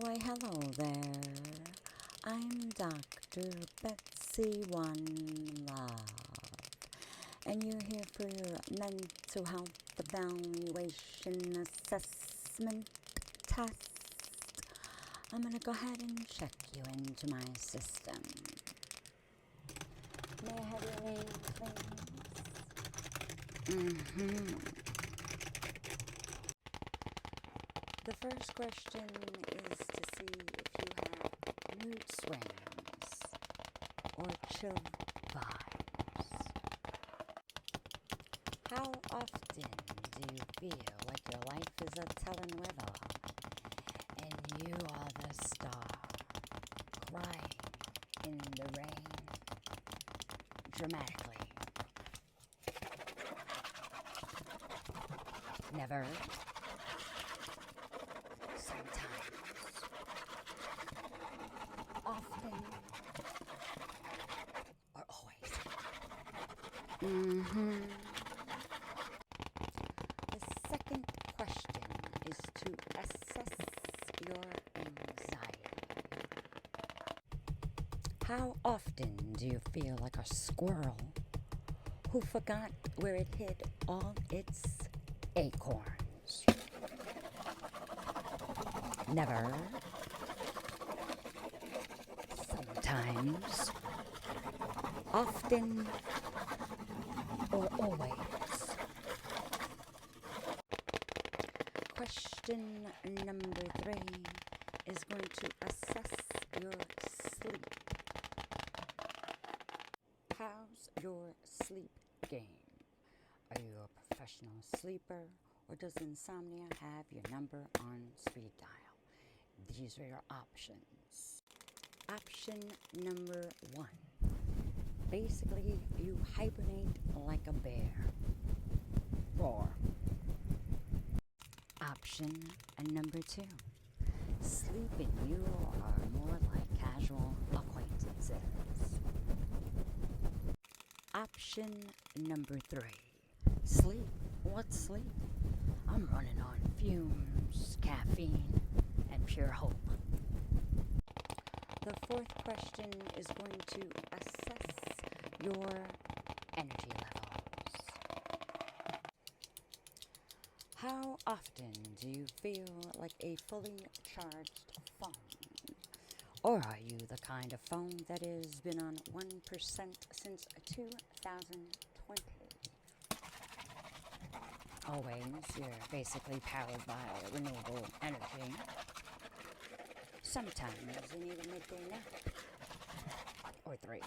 Why, hello there. I'm Dr. Betsy One Love, and you're here for your mental health evaluation assessment test. I'm going to go ahead and check you into my system. May I have your name, please? The first question is to see if you have mood swings or chill vibes. How often do you feel like your life is a telenovela and you are the star, crying in the rain dramatically? Never. Sometimes. Often. Or always. The second question is to assess your anxiety. How often do you feel like a squirrel who forgot where it hid all its acorns? Never. Sometimes. Often. Or always. Question number 3 is going to assess your sleep. How's your sleep game? Are you a professional sleeper, or does insomnia have your number on speed dial? These are your options. Option number 1. Basically, you hibernate like a bear. Roar. Option number 2. Sleep and you are more like casual acquaintances. Option number 3. Sleep. What sleep? I'm running on fumes, caffeine, and pure hope. The fourth question is going to assess your energy levels. How often do you feel like a fully charged phone? Or are you the kind of phone that has been on 1% since 2020? Always, you're basically powered by renewable energy. Sometimes you need a midday nap. Or 3.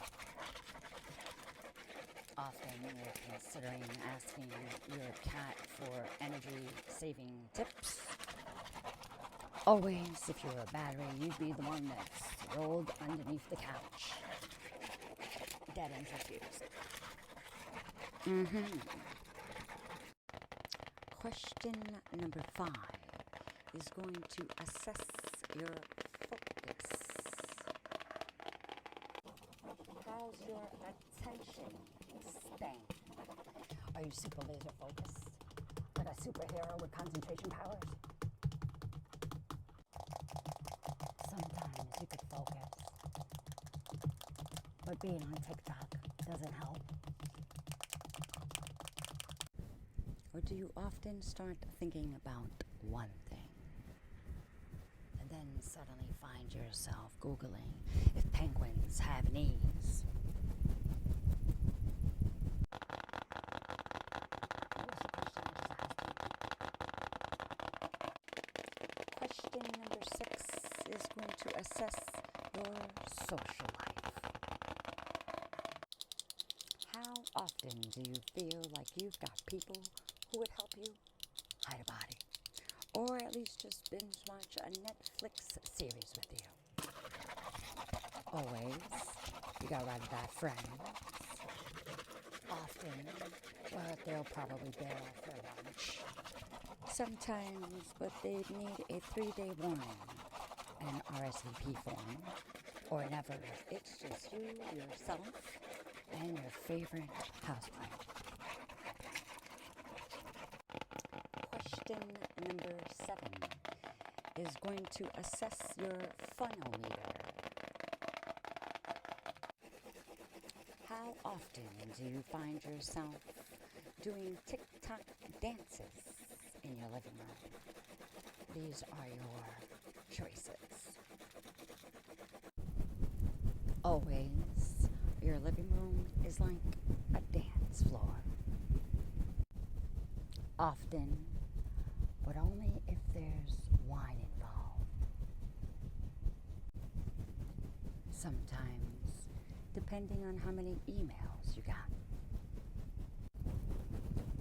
Often you're considering asking your cat for energy-saving tips. Always, if you were a battery, you'd be the one that's rolled underneath the couch. Dead and confused. Question number 5 is going to assess your focus. How's your attention span? Are you super laser focused? Like a superhero with concentration powers? Sometimes you could focus, but being on TikTok doesn't help. Or do you often start thinking about one thing and then suddenly find yourself Googling if penguins have knees? Question number 6 is going to assess your social life. How often do you feel like you've got people who would help you hide a body, or at least just binge watch a Netflix series with you? Always, you got ride or die friends. Often, but they'll probably bail off their lunch. Sometimes, but they'd need a 3-day warning, an RSVP form, or never. It's just you, yourself, and your favorite housewife. Question number 7 is going to assess your funometer. How often do you find yourself doing TikTok dances in your living room? These are your choices. Always, your living room is like a dance floor. Often, but only if there's wine involved. Sometimes, depending on how many emails you got.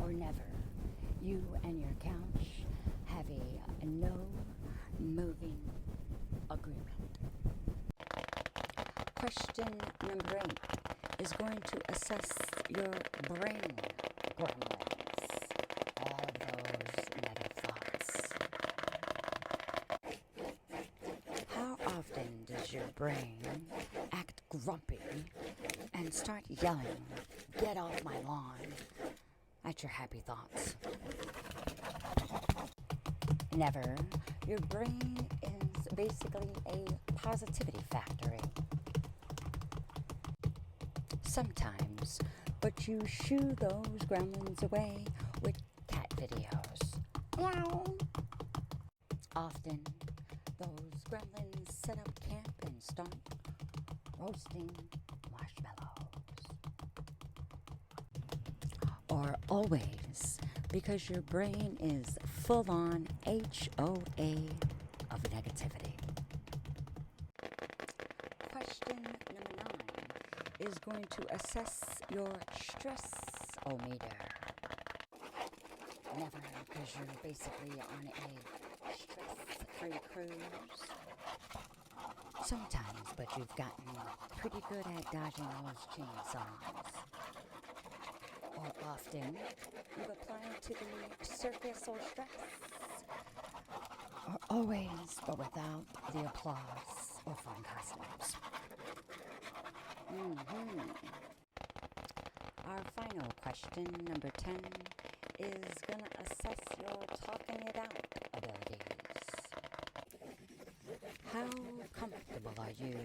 Or never, you and your couch have a no-moving agreement. Question number 8 is going to assess your brain gremlins, all of those negative thoughts. How often does your brain act grumpy and start yelling, "Get off my lawn," at your happy thoughts? Never. Your brain is basically a positivity factory. Sometimes, but you shoo those gremlins away with cat videos. Meow. Often, those gremlins set up camp and start roasting marshmallows. Or always, because your brain is full-on HOA of negativity. Question number 9 is going to assess your stress-o-meter. Never, because you're basically on a stress-free cruise. Sometimes, but you've gotten pretty good at dodging those chainsaws. Or often, you've applied to the circus or stress. Or always, but without the applause or fun costumes. Our final question, number 10, is going to assess your talking it out abilities. How comfortable are you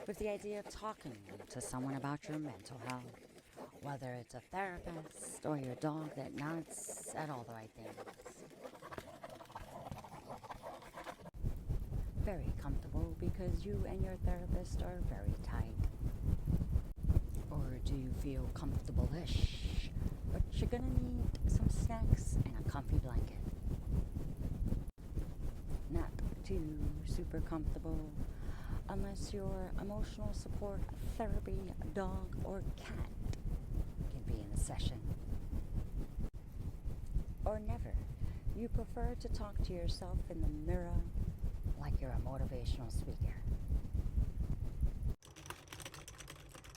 with the idea of talking to someone about your mental health? Whether it's a therapist or your dog that nods at all the right things. Very comfortable because you and your therapist are very tight. Or do you feel comfortable-ish, but you're gonna need some snacks and a comfy blanket? Not too super comfortable unless your emotional support therapy dog or cat be in the session. Or never. You prefer to talk to yourself in the mirror like you're a motivational speaker.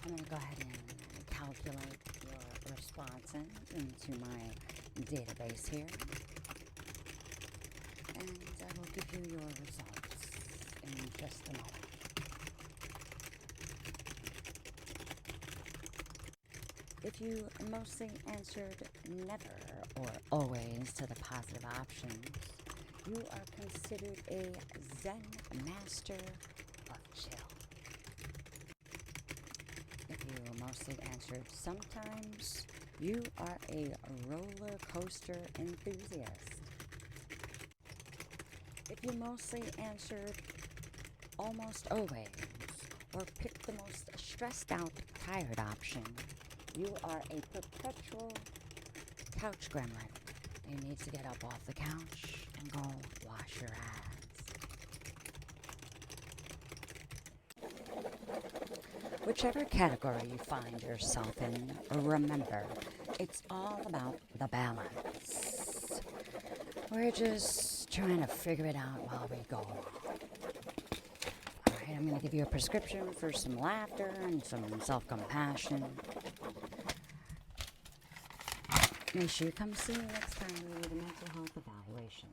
I'm going to go ahead and calculate your responses into my database here. And I will give you your results in just a moment. If you mostly answered never or always to the positive options, you are considered a Zen master of chill. If you mostly answered sometimes, you are a roller coaster enthusiast. If you mostly answered almost always or picked the most stressed out, tired option, you are a perpetual couch gremlin. You need to get up off the couch and go wash your ass. Whichever category you find yourself in, remember, it's all about the balance. We're just trying to figure it out while we go along. Alright, I'm going to give you a prescription for some laughter and some self-compassion. Make sure you come see me next time we do the mental health evaluation.